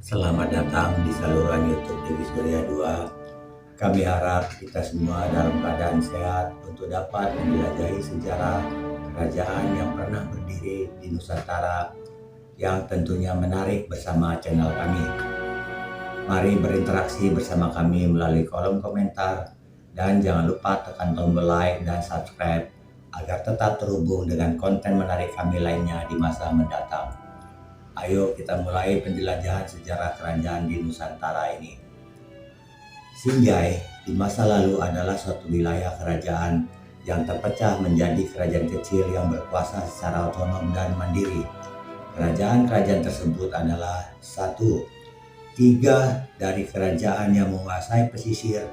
Selamat datang di saluran YouTube Dewi Surya 2. Kami harap kita semua dalam keadaan sehat untuk dapat menjelajahi sejarah kerajaan yang pernah berdiri di Nusantara yang tentunya menarik bersama channel kami. Mari berinteraksi bersama kami melalui kolom komentar dan jangan lupa tekan tombol like dan subscribe agar tetap terhubung dengan konten menarik kami lainnya di masa mendatang. Ayo kita mulai penjelajahan sejarah kerajaan di Nusantara ini. Sinjai di masa lalu adalah suatu wilayah kerajaan yang terpecah menjadi kerajaan kecil yang berkuasa secara otonom dan mandiri. Kerajaan-kerajaan tersebut adalah 3 dari kerajaan yang menguasai pesisir,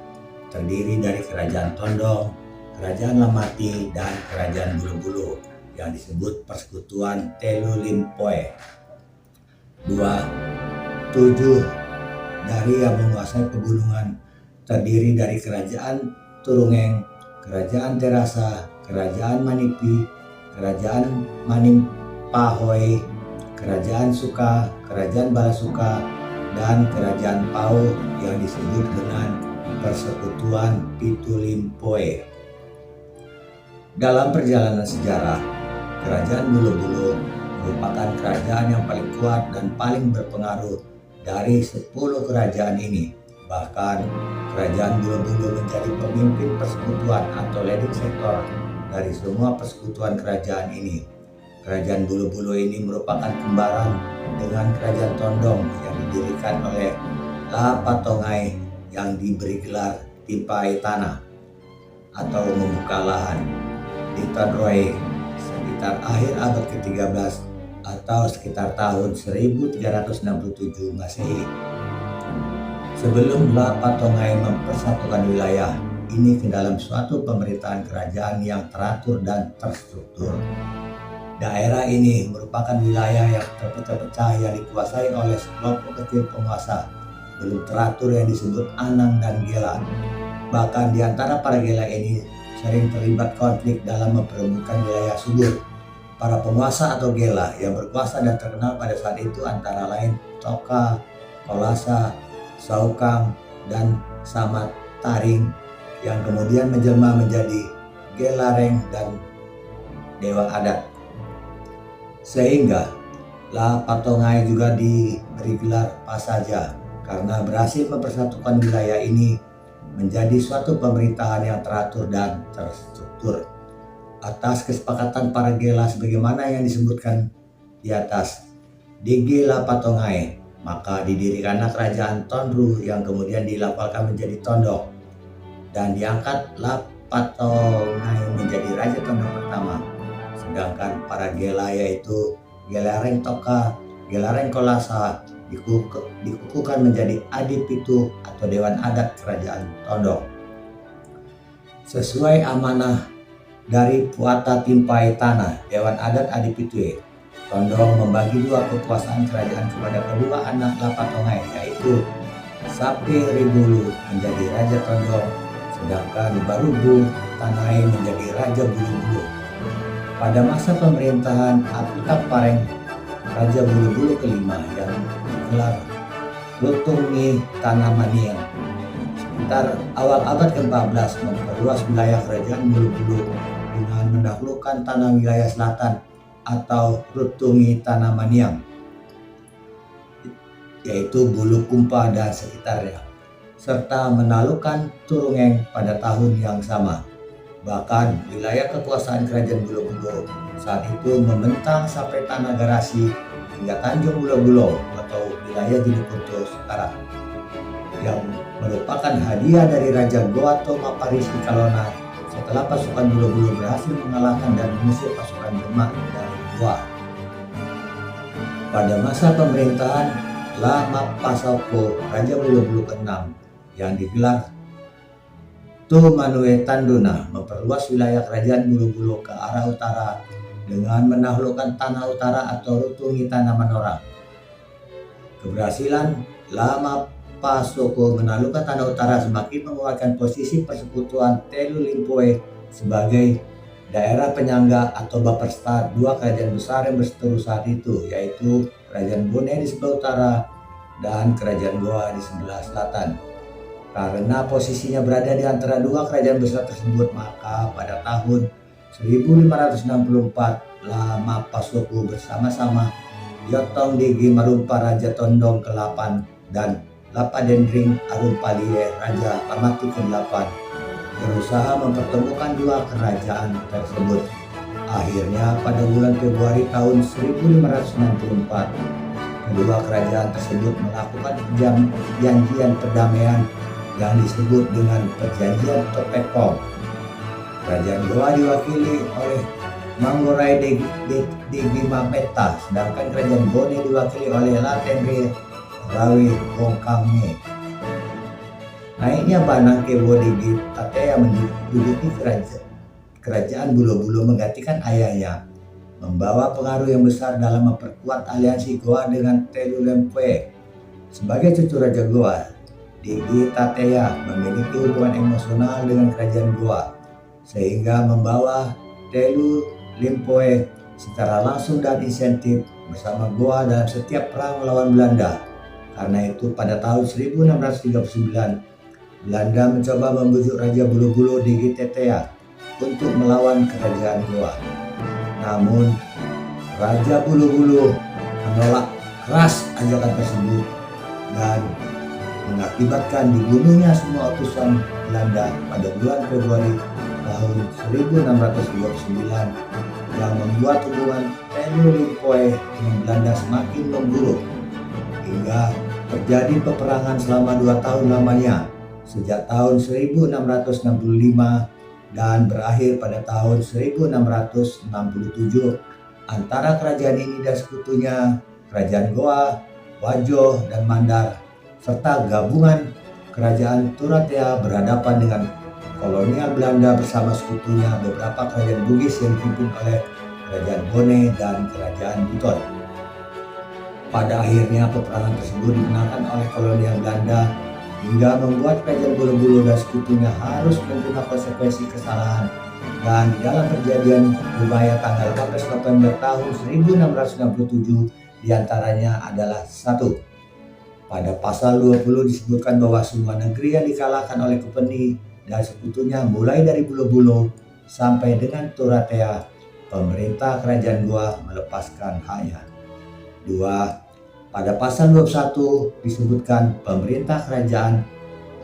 terdiri dari Kerajaan Tondong, Kerajaan Lamati, dan Kerajaan Bulu-Bulu yang disebut Persekutuan Telu Limpoe. 7 dari yang menguasai pegunungan, terdiri dari Kerajaan Turungeng, Kerajaan Terasa, Kerajaan Manipi, Kerajaan Manimpahoi, Kerajaan Suka, Kerajaan Balasuka, dan Kerajaan Pau yang disebut dengan Persekutuan Pitu Limpoe. Dalam perjalanan sejarah, Kerajaan Bulu-Bulu merupakan kerajaan yang paling kuat dan paling berpengaruh dari 10 kerajaan ini. Bahkan Kerajaan Bulu-Bulu menjadi pemimpin persekutuan atau leading sector dari semua persekutuan kerajaan ini. Kerajaan Bulu-Bulu ini merupakan kembaran dengan Kerajaan Tondong yang didirikan oleh La Patongai yang diberi gelar Timpai Tanah atau membuka lahan di Tondroe sekitar akhir abad ke-13 atau sekitar tahun 1367 Masehi. Sebelum La Patongai mempersatukan wilayah ini ke dalam suatu pemerintahan kerajaan yang teratur dan terstruktur. Daerah ini merupakan wilayah yang terpecah-pecah yang dikuasai oleh sekelompok kecil penguasa belum teratur yang disebut Anang dan Gela. Bahkan di antara para Gela ini sering terlibat konflik dalam memperebutkan wilayah subur. Para penguasa atau Gela yang berkuasa dan terkenal pada saat itu antara lain Toka, Kolasa, Saukang, dan Samat Taring yang kemudian menjelma menjadi Gelareng dan Dewa Adat. Sehingga La Patongai juga diberi gelar Pasaja karena berhasil mempersatukan wilayah ini menjadi suatu pemerintahan yang teratur dan terstruktur. Atas kesepakatan para Gela sebagaimana yang disebutkan di atas, di La Patongai, maka didirikanlah Kerajaan Tondru yang kemudian dilafalkan menjadi Tondok dan diangkat La Patongai menjadi Raja Tondok pertama. Sedangkan para Gela yaitu Gelareng Toka, Gelareng Kolasa dikukuhkan menjadi Adipitu atau Dewan Adat Kerajaan Tondok. Sesuai amanah dari Puata Timpai Tanah, Dewan Adat Adipitue, Tondong membagi 2 kekuasaan kerajaan kepada kedua anak La Patongai, yaitu Sapi Ribulu menjadi Raja Tondong, sedangkan Barubu Tanai menjadi Raja Bulu-Bulu. Pada masa pemerintahan Aputak Pareng, Raja Bulu-Bulu kelima yang digelar Lutungi Tanamanian, sekitar awal abad ke-14 memperluas wilayah kerajaan Bulu-Bulu dengan menaklukkan tanah wilayah selatan atau Rutungi Tanamaniang, yaitu Bulukumpa dan sekitarnya, serta menaklukkan Turungeng pada tahun yang sama. Bahkan wilayah kekuasaan kerajaan Bulu-Bulu saat itu membentang sampai Tanah Garasi hingga Tanjung Bulo-Bulo atau wilayah Jeneponto sekarang, yang merupakan hadiah dari Raja Goato Maparisi Kalona setelah pasukan Bulu-Bulu berhasil mengalahkan dan mengusir pasukan Demak dari Goa. Pada masa pemerintahan La Mapasoko, Raja Bulu-Bulu ke-6 yang digelar Tu Manue Tanduna memperluas wilayah kerajaan Bulu-Bulu ke arah utara dengan menaklukkan tanah utara atau Rutungi Tanah Manora. Keberhasilan La Pasoko menaklukkan tanah utara semakin menguatkan posisi persekutuan Telu Limpoe sebagai daerah penyangga atau buffer star 2 kerajaan besar yang berseteru saat itu, yaitu Kerajaan Bone di sebelah utara dan Kerajaan Goa di sebelah selatan. Karena posisinya berada di antara dua kerajaan besar tersebut, maka pada tahun 1564 Lama Pasuku bersama-sama Yotong Digi Marumpa Raja Tondong ke-8 dan Lapadendring Arumpalie Raja Pamati ke-8 berusaha mempertemukan dua kerajaan tersebut. Akhirnya pada bulan Februari tahun 1564 kedua kerajaan tersebut melakukan perjanjian perdamaian yang disebut dengan Perjanjian Topekong. Kerajaan Goa diwakili oleh Manggorai Degi Mapeta, sedangkan Kerajaan Bone diwakili oleh Latendri Rawi Bongkange. Naiknya Banang Kebo Degi Tateya menduduki kerajaan Bulo-Bulo menggantikan ayahnya, membawa pengaruh yang besar dalam memperkuat aliansi Goa dengan Telu Lempue. Sebagai cucu Raja Goa, Digi Tateya memiliki hubungan emosional dengan kerajaan Goa, sehingga membawa Telu Lempue secara langsung dan insentif bersama Goa dalam setiap perang melawan Belanda. Karena itu pada tahun 1639, Belanda mencoba membujuk Raja Bulo-Bulo Digi Tateya untuk melawan kerajaan Goa. Namun Raja Bulo-Bulo menolak keras ajakan tersebut dan mengakibatkan dibunuhnya semua utusan Belanda pada bulan Februari tahun 1639 yang membuat hubungan Telu Lempue dengan Belanda semakin memburuk hingga terjadi peperangan selama 2 tahun lamanya sejak tahun 1665 dan berakhir pada tahun 1667 antara kerajaan ini dan sekutunya Kerajaan Goa, Wajo, dan Mandar serta gabungan kerajaan Turatea berhadapan dengan kolonial Belanda bersama sekutunya beberapa kerajaan Bugis yang dipimpin oleh Kerajaan Bone dan Kerajaan Buton. Pada akhirnya peperangan tersebut dimenangkan oleh kolonial Belanda hingga membuat Kerajaan Bulo-Bulo dan sekutunya harus menerima konsekuensi kesalahan, dan di dalam perjanjian Ubaya tanggal 18 November tahun 1667 diantaranya adalah 1. Pada pasal 20 disebutkan bahwa semua negeri yang dikalahkan oleh Kupeni dan sekutunya mulai dari Bulo-Bulo sampai dengan Turatea, pemerintah kerajaan Goa melepaskan haknya. 2. Pada pasal 21 disebutkan pemerintah kerajaan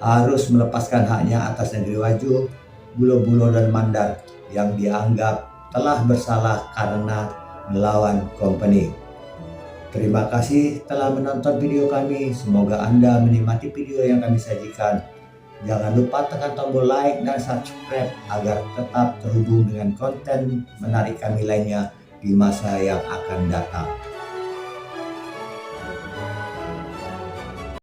harus melepaskan haknya atas negeri Wajo, Bulo-Bulo, dan Mandar yang dianggap telah bersalah karena melawan Kompeni. Terima kasih telah menonton video kami. Semoga Anda menikmati video yang kami sajikan. Jangan lupa tekan tombol like dan subscribe agar tetap terhubung dengan konten menarik kami lainnya di masa yang akan datang.